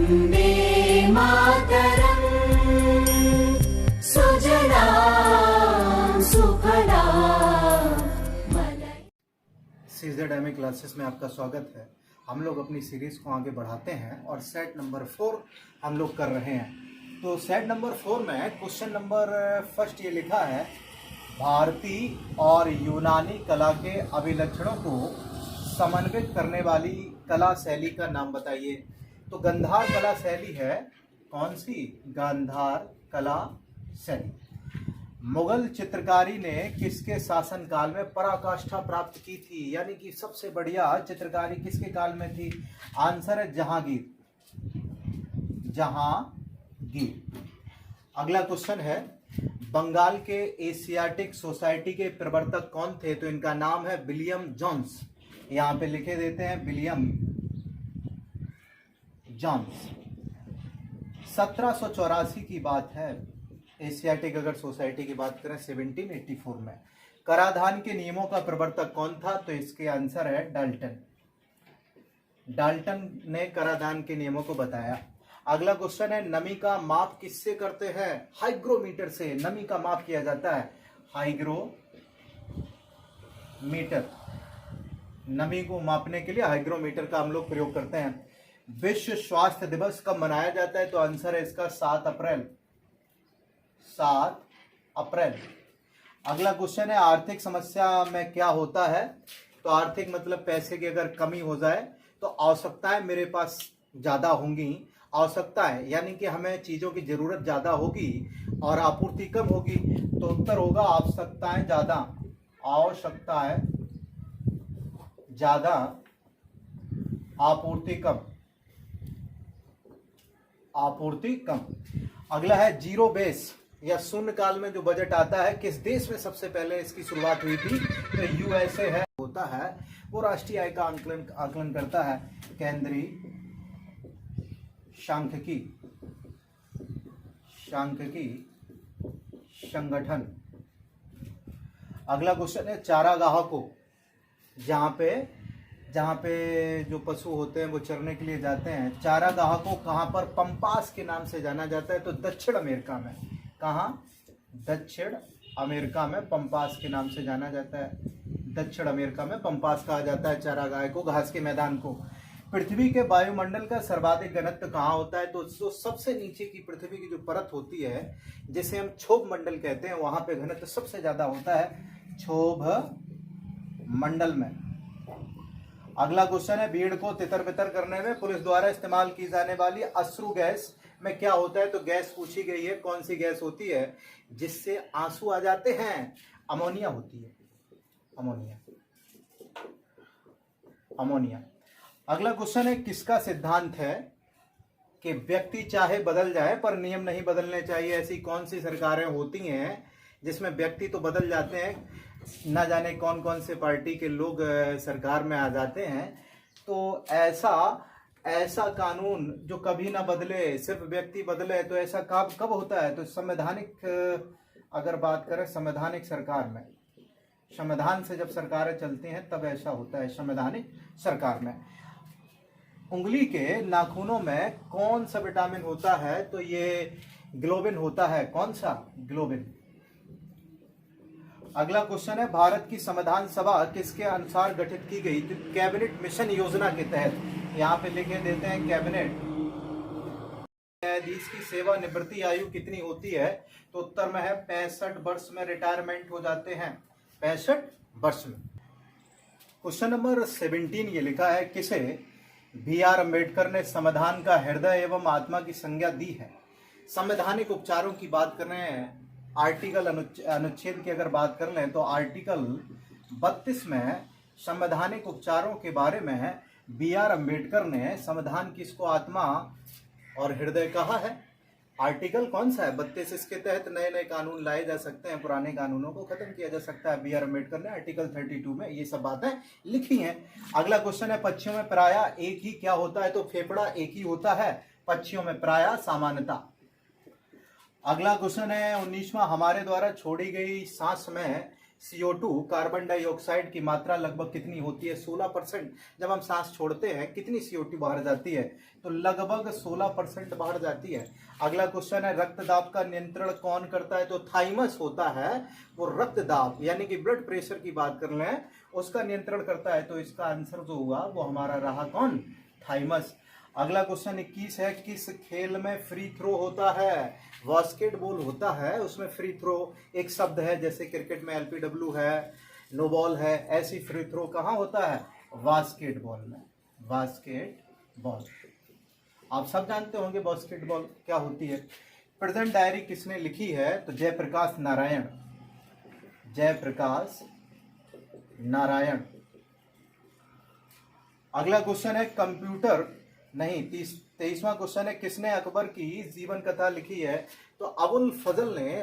वन्दे मातरम् सुजलां सुफलां CZ classes में आपका स्वागत है। हम लोग अपनी सीरीज को आगे बढ़ाते हैं और सेट नंबर 4 हम लोग कर रहे हैं। तो सेट नंबर 4 में क्वेश्चन नंबर फर्स्ट ये लिखा है, भारतीय और यूनानी कला के अभिलक्षणों को समन्वित करने वाली कला शैली का नाम बताइए। तो गांधार कला शैली है। कौन सी? गांधार कला शैली। मुगल चित्रकारी ने किसके शासनकाल में पराकाष्ठा प्राप्त की थी, यानी कि सबसे बढ़िया चित्रकारी किसके काल में थी? आंसर है जहांगीर। जहांगीर। अगला क्वेश्चन है, बंगाल के एशियाटिक सोसाइटी के प्रवर्तक कौन थे? तो इनका नाम है विलियम जोन्स। यहां पे लिखे देते हैं विलियम जोन्स। 1784 की बात है। एशियाटिक अगर सोसाइटी की बात करें 1784 में। कराधान के नियमों का प्रवर्तक कौन था? तो इसके आंसर है डाल्टन। डाल्टन ने कराधान के नियमों को बताया। अगला क्वेश्चन है, नमी का माप किससे करते हैं? हाइग्रोमीटर से नमी का माप किया जाता है। हाइग्रोमीटर। नमी को मापने के लिए हाइग्रोमीटर का हम लोग प्रयोग करते हैं। विश्व स्वास्थ्य दिवस कब मनाया जाता है? तो आंसर है इसका 7 अप्रैल। 7 अप्रैल। अगला क्वेश्चन है, आर्थिक समस्या में क्या होता है? तो आर्थिक मतलब पैसे की अगर कमी हो जाए तो आवश्यकताएं मेरे पास ज्यादा होंगी। आवश्यकताएं यानी कि हमें चीजों की जरूरत ज्यादा होगी और आपूर्ति कम होगी। तो उत्तर होगा आवश्यकताएं ज्यादा। आवश्यकताएं ज्यादा, आपूर्ति कम। आपूर्ति कम। अगला है, जीरो बेस या शून्य काल में जो बजट आता है, किस देश में सबसे पहले इसकी शुरुआत हुई थी? तो यूएसए है। होता है वो राष्ट्रीय आय का आकलन करता है। केंद्रीय सांख्यिकी संगठन। अगला क्वेश्चन है, चारागाह को जहाँ पे जो पशु होते हैं वो चरने के लिए जाते हैं, चारागाह को कहाँ पर पंपास के नाम से जाना जाता है? तो दक्षिण अमेरिका में। कहाँ? दक्षिण अमेरिका में पंपास के नाम से जाना जाता है। दक्षिण अमेरिका में पंपास कहा जाता है चारागाह को, घास के मैदान को। पृथ्वी के वायुमंडल का सर्वाधिक घनत्व कहाँ होता है? तो जो सबसे नीचे की पृथ्वी की जो परत होती है, जिसे हम क्षोभ मंडल कहते हैं, वहां पे घनत्व सबसे ज्यादा होता है क्षोभ मंडल में। अगला क्वेश्चन है, भीड़ को तितर बितर करने में पुलिस द्वारा इस्तेमाल की जाने वाली अश्रु गैस में क्या होता है? तो गैस पूछी गई है, कौन सी गैस होती है जिससे आंसू आ जाते हैं? अमोनिया होती है। अमोनिया। अगला क्वेश्चन है, किसका सिद्धांत है कि व्यक्ति चाहे बदल जाए पर नियम नहीं बदलने चाहिए? ऐसी कौन सी सरकारें होती हैं जिसमें व्यक्ति तो बदल जाते हैं, ना जाने कौन कौन से पार्टी के लोग सरकार में आ जाते हैं? तो ऐसा कानून जो कभी ना बदले, सिर्फ व्यक्ति बदले, तो ऐसा कब होता है? तो संवैधानिक, अगर बात करें संवैधानिक सरकार में, संविधान से जब सरकारें चलती हैं तब ऐसा होता है संवैधानिक सरकार में। उंगली के नाखूनों में कौन सा विटामिन होता है? तो ये ग्लोबिन होता है। कौन सा? ग्लोबिन। अगला क्वेश्चन है, भारत की संविधान सभा किसके अनुसार गठित की गई? तो कैबिनेट मिशन योजना के तहत। यहाँ पे लिखे देते हैं कैबिनेट। न्यायाधीश की सेवा निवृत्ति आयु कितनी होती है? तो उत्तर में है 65 वर्ष में रिटायरमेंट हो जाते हैं। 65 वर्ष में। क्वेश्चन नंबर 17 ये लिखा है, किसे BR अम्बेडकर ने संविधान का हृदय एवं आत्मा की संज्ञा दी है? संवैधानिक उपचारों की बात कर रहे हैं। आर्टिकल अनुच्छेद की अगर बात कर लें तो आर्टिकल 32 में संवैधानिक उपचारों के बारे में BR अम्बेडकर ने संविधान की इसको आत्मा और हृदय कहा है। आर्टिकल कौन सा है? 32। इसके तहत नए नए कानून लाए जा सकते हैं, पुराने कानूनों को खत्म किया जा सकता है। BR अम्बेडकर ने आर्टिकल 32 में ये सब बातें लिखी हैं। अगला क्वेश्चन है, पक्षियों में प्रायः एक ही क्या होता है? तो फेफड़ा एक ही होता है पक्षियों में प्रायः, सामान्यता। अगला क्वेश्चन है 19वां, हमारे द्वारा छोड़ी गई सांस में CO2 कार्बन डाइऑक्साइड की मात्रा लगभग कितनी होती है? 16%। जब हम सांस छोड़ते हैं कितनी CO2 बाहर जाती है? तो लगभग 16% बाहर जाती है। अगला क्वेश्चन है, रक्तदाब का नियंत्रण कौन करता है? तो थाइमस होता है, वो रक्तदाब यानी कि ब्लड प्रेशर की बात कर लें, उसका नियंत्रण करता है। तो इसका आंसर जो हुआ वो हमारा रहा कौन? थाइमस। अगला क्वेश्चन 21 है, किस खेल में फ्री थ्रो होता है? बास्केटबॉल होता है, उसमें फ्री थ्रो एक शब्द है, जैसे क्रिकेट में LPW है, नो बॉल है, ऐसी फ्री थ्रो कहाँ होता है? बास्केटबॉल में। बास्केटबॉल आप सब जानते होंगे बास्केटबॉल क्या होती है। प्रेजेंट डायरी किसने लिखी है? तो जयप्रकाश नारायण। जयप्रकाश नारायण। अगला क्वेश्चन है, कंप्यूटर नहीं 23वां क्वेश्चन है, किसने अकबर की जीवन कथा लिखी है? तो अबुल फजल ने